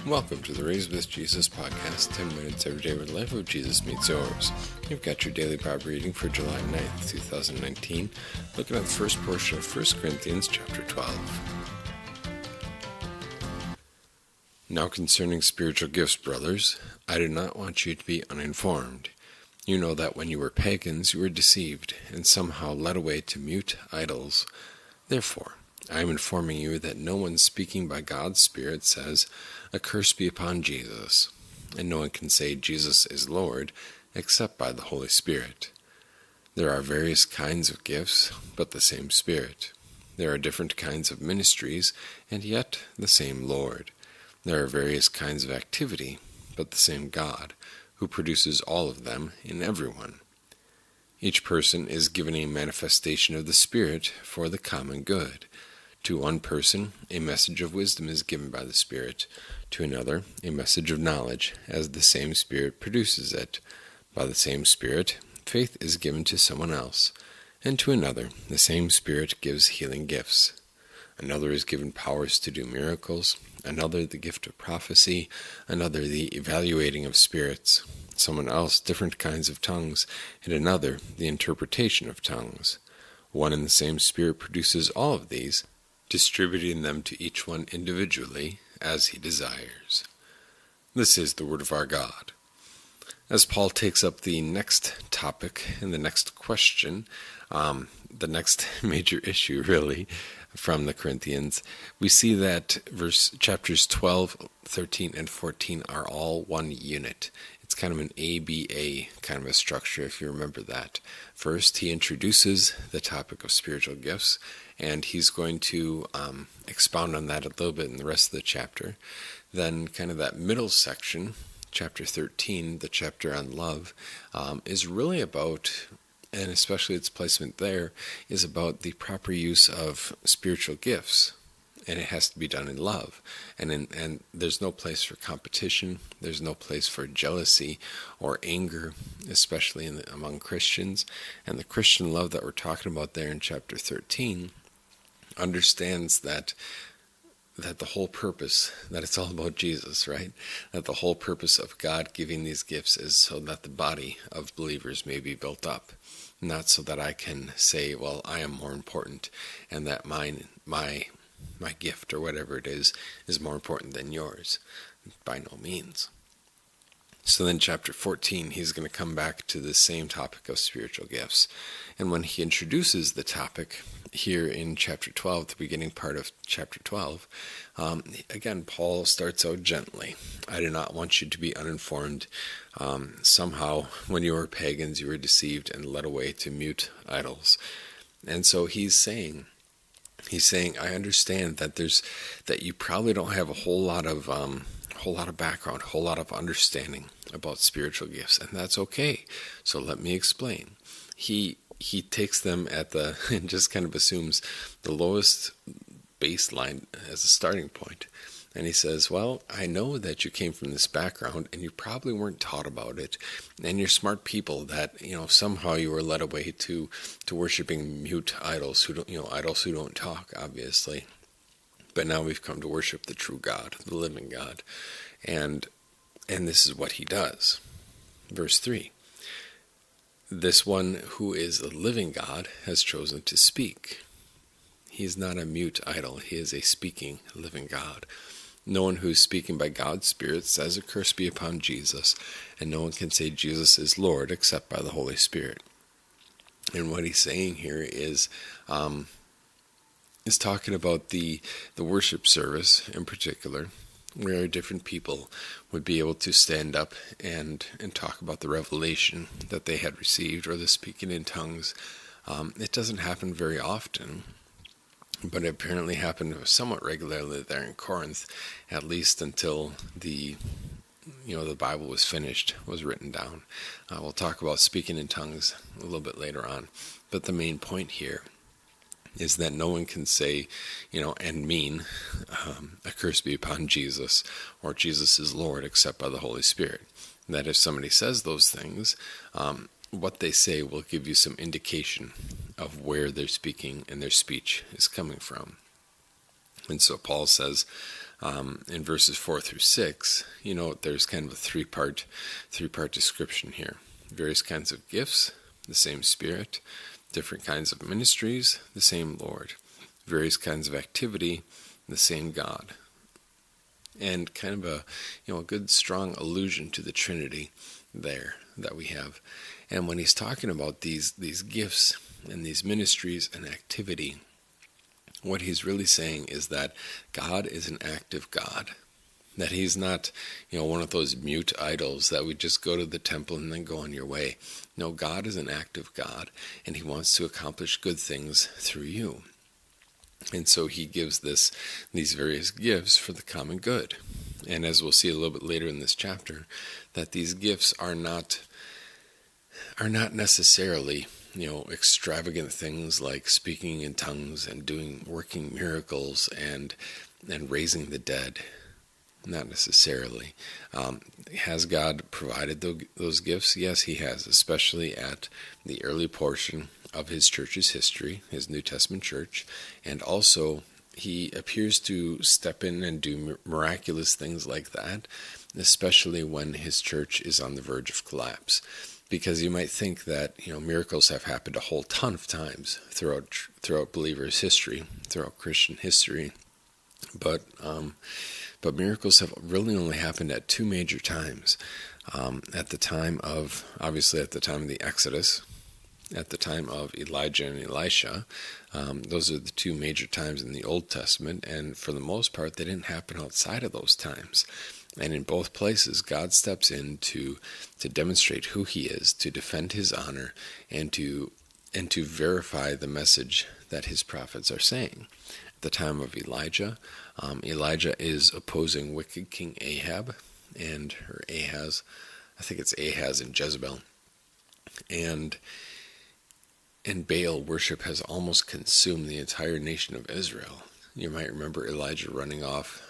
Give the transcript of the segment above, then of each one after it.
Welcome to the Raised with Jesus podcast, 10 minutes every day where the life of Jesus meets yours. You've got your daily Bible reading for July 9th, 2019, looking at the first portion of 1Corinthians chapter 12. Now concerning spiritual gifts, brothers, I do not want you to be uninformed. You know that when you were pagans, you were deceived, and somehow led away to mute idols. Therefore, I am informing you that no one speaking by God's Spirit says, "A curse be upon Jesus," and no one can say Jesus is Lord except by the Holy Spirit. There are various kinds of gifts, but the same Spirit. There are different kinds of ministries, and yet the same Lord. There are various kinds of activity, but the same God, who produces all of them in everyone. Each person is given a manifestation of the Spirit for the common good. To one person, a message of wisdom is given by the Spirit. To another, a message of knowledge, as the same Spirit produces it. By the same Spirit, faith is given to someone else. And to another, the same Spirit gives healing gifts. Another is given powers to do miracles. Another, the gift of prophecy. Another, the evaluating of spirits. Someone else, different kinds of tongues. And another, the interpretation of tongues. One and the same Spirit produces all of these, distributing them to each one individually as he desires. This is the word of our God. As Paul takes up the next topic and the next question, the next major issue really from the Corinthians, we see that chapters 12, 13, and 14 are all one unit. It's kind of an ABA kind of a structure, if you remember that. First, he introduces the topic of spiritual gifts, and he's going to expound on that a little bit in the rest of the chapter. Then kind of that middle section, chapter 13, the chapter on love, is really about, and especially its placement there, is about the proper use of spiritual gifts. And it has to be done in love. And there's no place for competition. There's no place for jealousy or anger, especially among Christians. And the Christian love that we're talking about there in chapter 13 understands that the whole purpose, that it's all about Jesus, right? That the whole purpose of God giving these gifts is so that the body of believers may be built up. Not so that I can say, well, I am more important, and that my gift or whatever it is more important than yours. By no means. So then chapter 14, he's going to come back to the same topic of spiritual gifts. And when he introduces the topic here in chapter 12, the beginning part of chapter 12, again, Paul starts out gently. I do not want you to be uninformed. Somehow, when you were pagans, you were deceived and led away to mute idols. And so he's saying, I understand that you probably don't have a whole lot of background, a whole lot of understanding about spiritual gifts, and that's okay. So let me explain. He takes them and just kind of assumes the lowest baseline as a starting point. And he says, well, I know that you came from this background and you probably weren't taught about it. And you're smart people that, somehow you were led away to worshiping mute idols idols who don't talk, obviously. But now we've come to worship the true God, the living God. And this is what he does. Verse 3. This one who is a living God has chosen to speak. He is not a mute idol. He is a speaking, living God. No one who is speaking by God's Spirit says, "A curse be upon Jesus," and no one can say Jesus is Lord except by the Holy Spirit. And what he's saying here is talking about the worship service in particular, where different people would be able to stand up and talk about the revelation that they had received or the speaking in tongues. It doesn't happen very often, but it apparently happened somewhat regularly there in Corinth, at least until the Bible was finished, was written down. We'll talk about speaking in tongues a little bit later on. But the main point here is that no one can say, and mean, "A curse be upon Jesus," or "Jesus is Lord," except by the Holy Spirit. That if somebody says those things, what they say will give you some indication of where they're speaking and their speech is coming from. And so Paul says, in verses 4 through 6, there's kind of a three-part description here. Various kinds of gifts, the same Spirit. Different kinds of ministries, the same Lord. Various kinds of activity, the same God. And kind of a good strong allusion to the Trinity there that we have. And when he's talking about these gifts and these ministries and activity, what he's really saying is that God is an active God. That he's not, one of those mute idols that would just go to the temple and then go on your way. No, God is an active God, and he wants to accomplish good things through you. And so he gives these various gifts for the common good. And as we'll see a little bit later in this chapter, that these gifts are not necessarily, extravagant things like speaking in tongues and working miracles and raising the dead. Not necessarily. Has God provided those gifts? Yes, he has, especially at the early portion of his church's history, his New Testament church, and also he appears to step in and do miraculous things like that, especially when his church is on the verge of collapse. Because you might think that miracles have happened a whole ton of times throughout believers' history, throughout Christian history, but miracles have really only happened at two major times. At the time of the Exodus, at the time of Elijah and Elisha. Those are the two major times in the Old Testament, and for the most part, they didn't happen outside of those times. And in both places, God steps in to demonstrate who he is, to defend his honor, and to verify the message that his prophets are saying. At the time of Elijah, Elijah is opposing wicked King Ahab, or Ahaz, I think it's Ahaz and Jezebel. And Baal worship has almost consumed the entire nation of Israel. You might remember Elijah running off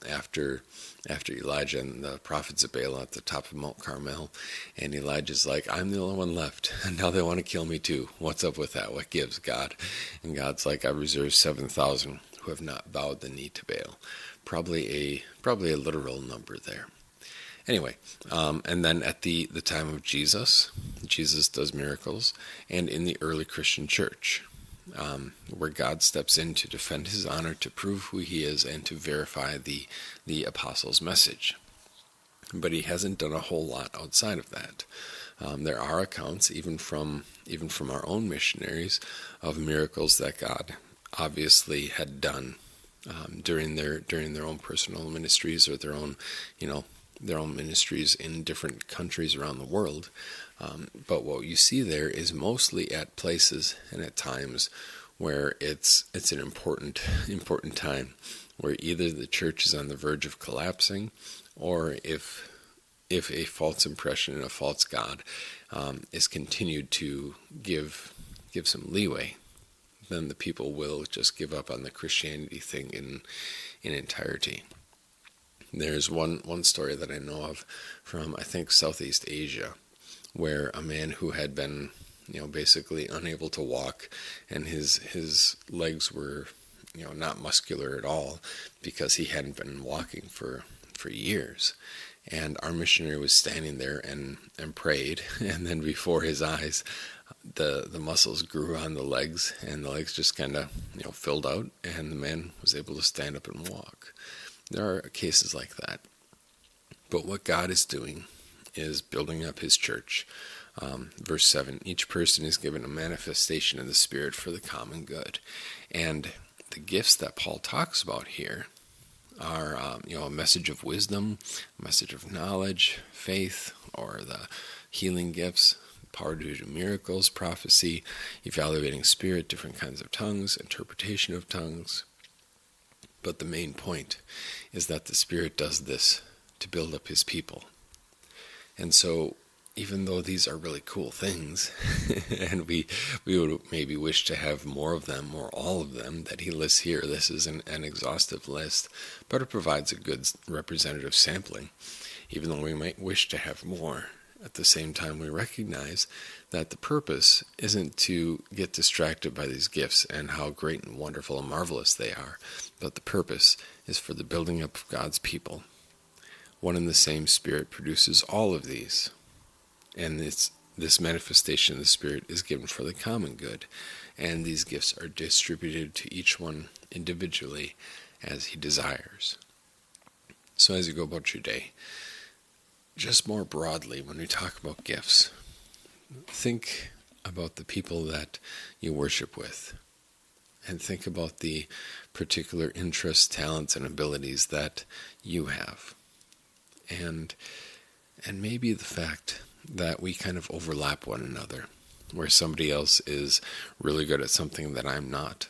after Elijah and the prophets of Baal at the top of Mount Carmel. And Elijah's like, I'm the only one left. And now they want to kill me too. What's up with that? What gives, God? And God's like, I reserve 7,000 who have not bowed the knee to Baal. Probably a literal number there. Anyway, and then at the time of Jesus does miracles, and in the early Christian church, where God steps in to defend his honor, to prove who he is, and to verify the apostles' message. But he hasn't done a whole lot outside of that. There are accounts, even from our own missionaries, of miracles that God obviously had done during their own personal ministries, or their own ministries in different countries around the world. But what you see there is mostly at places and at times where it's an important time, where either the church is on the verge of collapsing, or if a false impression and a false god is continued to give some leeway, then the people will just give up on the Christianity thing in entirety. There's one story that I know of from, I think, Southeast Asia, where a man who had been, basically unable to walk, and his legs were, not muscular at all, because he hadn't been walking for years. And our missionary was standing there and prayed, and then before his eyes, the muscles grew on the legs, and the legs just kind of, filled out, and the man was able to stand up and walk. There are cases like that. But what God is doing is building up his church. Verse 7, each person is given a manifestation of the Spirit for the common good. And the gifts that Paul talks about here are, a message of wisdom, a message of knowledge, faith, or the healing gifts, power to do miracles, prophecy, evaluating spirit, different kinds of tongues, interpretation of tongues. But the main point is that the Spirit does this to build up his people. And so, even though these are really cool things, and we would maybe wish to have more of them, or all of them, that he lists here, this is an exhaustive list, but it provides a good representative sampling. Even though we might wish to have more, at the same time, we recognize that the purpose isn't to get distracted by these gifts and how great and wonderful and marvelous they are, but the purpose is for the building up of God's people. One and the same Spirit produces all of these, and this manifestation of the Spirit is given for the common good, and these gifts are distributed to each one individually as he desires. So as you go about your day, just more broadly, when we talk about gifts, think about the people that you worship with, and think about the particular interests, talents, and abilities that you have. And maybe the fact that we kind of overlap one another, where somebody else is really good at something that I'm not.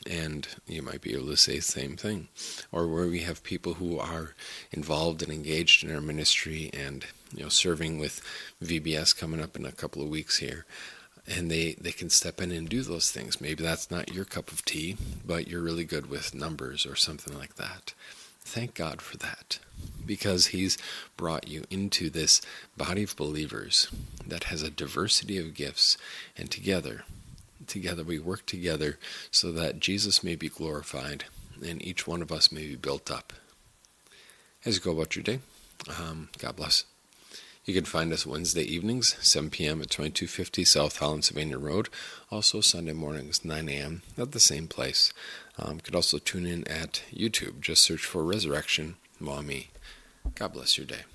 And you might be able to say the same thing. Or where we have people who are involved and engaged in our ministry and, serving with VBS coming up in a couple of weeks here. And they can step in and do those things. Maybe that's not your cup of tea, but you're really good with numbers or something like that. Thank God for that, because he's brought you into this body of believers that has a diversity of gifts, and together we work together so that Jesus may be glorified and each one of us may be built up. As you go about your day, God bless. You can find us Wednesday evenings, 7 p.m. at 2250 South Holland-Sylvania Road. Also Sunday mornings, 9 a.m. at the same place. You could also tune in at YouTube. Just search for Resurrection Mommy. God bless your day.